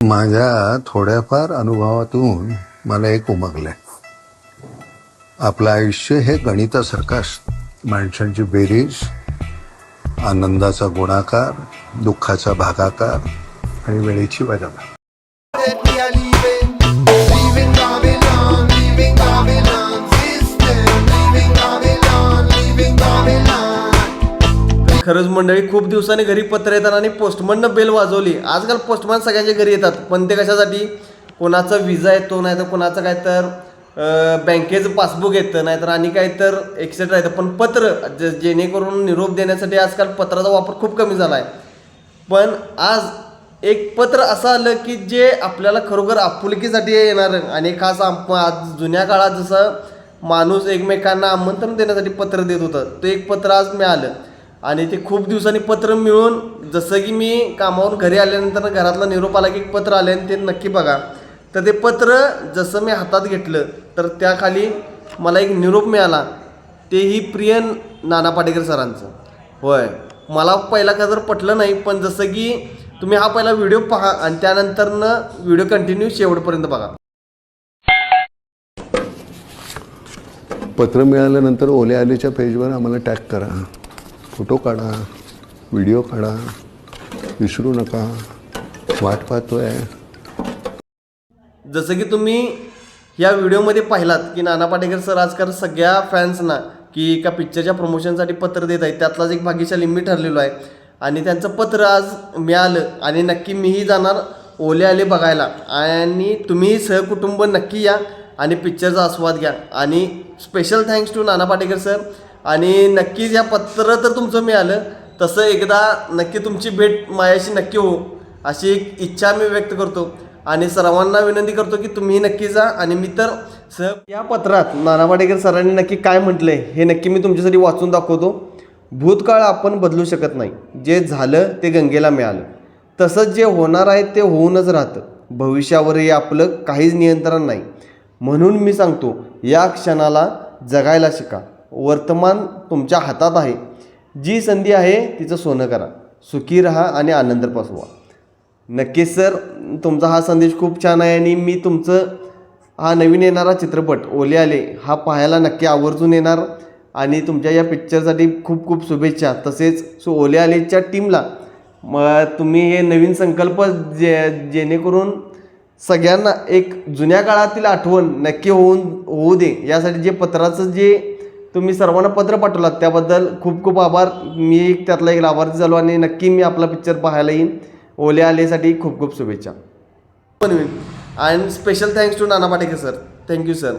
माझ्या थोड्याफार अनुभवातून मला एक उमगलंय. आपलं आयुष्य हे गणितासारखं असतं. माणसांची बेरीज, आनंदाचा गुणाकार, दुःखाचा भागाकार आणि वेळेची वजाबाकी. खरंच मंडळी, खूप दिवसांनी घरी पत्र येतात आणि पोस्टमननं बेल वाजवली. आजकाल पोस्टमन सगळ्यांच्या घरी येतात, पण ते कशासाठी? कोणाचा विजा येतो, नाहीतर कोणाचं काय तर बँकेचं पासबुक येतं, नाहीतर आणि काय तर एक्सेट्रा येतं. पण पत्र जेणेकरून निरोप देण्यासाठी आजकाल पत्राचा वापर खूप कमी झाला आहे. पण आज एक पत्र असं आलं की जे आपल्याला खरोखर आपुलकीसाठी येणार. आणि खास आज जुन्या काळात जसं माणूस एकमेकांना आमंत्रण देण्यासाठी पत्र देत होतं, ते एक पत्र आज मिळालं. आणि ते खूप दिवसांनी पत्र मिळून, जसं की मी कामावरून घरी आल्यानंतर घरातला निरोप आला की पत्र आले, आणि ते नक्की बघा. तर ते पत्र जसं मी हातात घेतलं तर त्याखाली मला एक निरोप मिळाला, तेही प्रिय नाना पाटेकर सरांचं. होय, मला पहिला का जर पटलं नाही, पण जसं की तुम्ही हा पहिला व्हिडिओ पहा आणि त्यानंतरनं व्हिडिओ कंटिन्यू शेवटपर्यंत बघा. पत्र मिळाल्यानंतर ओले आलेच्या पेजवर आम्हाला टॅग करा, फोटो काढा, व्हिडिओ काढा, विसरू नका. वाट पाहतोय. जसं की तुम्ही या व्हिडिओमध्ये पाहिलात की नाना पाटेकर सर आजकाल सगळ्या फॅन्सना की एका पिक्चरच्या प्रमोशनसाठी पत्र देत आहेत. त्यातलाच एक भाग्यशाली मी ठरलेलो आहे. आणि त्यांचं पत्र आज मिळालं आणि नक्की मीही जाणार ओले आले बघायला. आणि तुम्ही सहकुटुंब नक्की या आणि पिक्चरचा आस्वाद घ्या. आणि special thanks to Nana Patekar sir. आणि नक्कीच या पत्र तर तुमचं मिळालं, तसं एकदा नक्की तुमची भेट माझ्याशी नक्की हो, अशी एक इच्छा मी व्यक्त करतो. आणि सर्वांना विनंती करतो की तुम्ही नक्की जा. आणि मी तर या पत्रात नाना पाटेकर सरांनी नक्की काय म्हटलं आहे हे नक्की मी तुमच्यासाठी वाचून दाखवतो. भूतकाळ आपण बदलू शकत नाही, जे झालं ते गंगेला मिळालं. तसंच जे होणार आहे ते होऊनच राहतं. भविष्यावरही आपलं काहीच नियंत्रण नाही. म्हणून मी सांगतो, या क्षणाला जगायला शिका. वर्तमान तुमच्या हातात आहे. जी संधी आहे तिचं सोनं करा. सुखी राहा आणि आनंद पसवा. नक्कीच सर, तुमचा हा संदेश खूप छान आहे. आणि मी तुमचं हा नवीन येणारा चित्रपट ओले आले हा पाहायला नक्की आवर्जून येणार. आणि तुमच्या या पिक्चरसाठी खूप खूप शुभेच्छा. तसेच ओले आलेच्या टीमला तुम्ही हे नवीन संकल्प जेणेकरून सगळ्यांना एक जुन्या काळातील आठवण नक्की होऊ दे, यासाठी जे पत्राचं जे तुम्ही सर्वांना पत्र पाठवलात त्याबद्दल खूप खूप आभार. मी त्यातला एक लाभार्थी झालो आणि नक्की मी आपला पिक्चर पाहायला येईन. ओले आलेसाठी खूप खूप शुभेच्छा. आणि special thanks to Nana Patekar sir. Thank you sir.